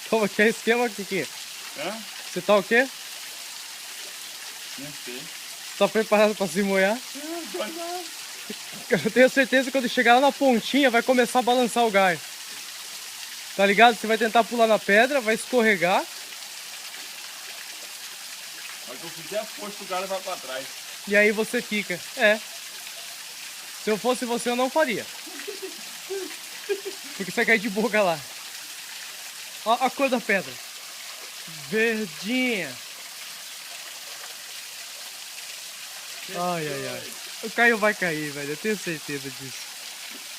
Como que é esquema, Kiki? Hã? Você tá o quê? Não sei. Tá preparado pra se molhar? Vai lá. Eu tenho certeza que quando chegar lá na pontinha vai começar a balançar o gás. Tá ligado? Você vai tentar pular na pedra, vai escorregar. Mas se eu fizer a força, o galho vai pra trás. E aí você fica. É. Se eu fosse você, eu não faria. Porque você cai de boca lá. Ó a cor da pedra. Verdinha. Ai, ai, ai. O Caio vai cair, velho. Eu tenho certeza disso.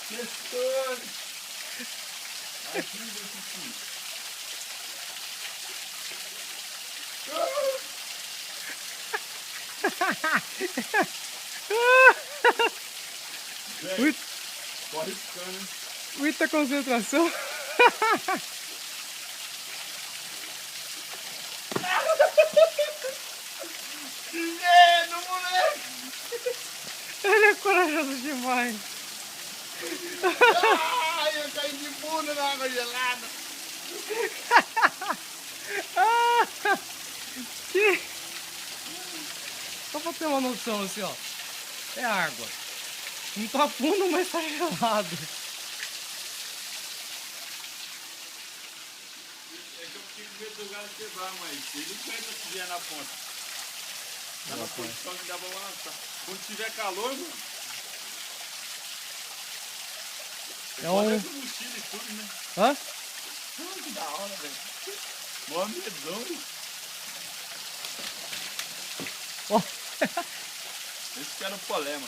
Gestor! Ajuda esse filho. Velho, corre ficando, hein? Muita concentração. Que medo, moleque! Ele é corajoso demais. Ai, eu caí de bunda na água gelada. Que... Só pra ter uma noção assim, ó. É água. Não tá fundo, mas tá gelado. É que eu fiquei com medo do galho quebrar, mas ele pega se vier na ponta. Tá na posição que dá pra balançar. Quando tiver calor, mano. É um... Parece mochila e tudo, né? Hã? Que da hora, velho. Mó medão, hein? Ó. Esse que era o problema.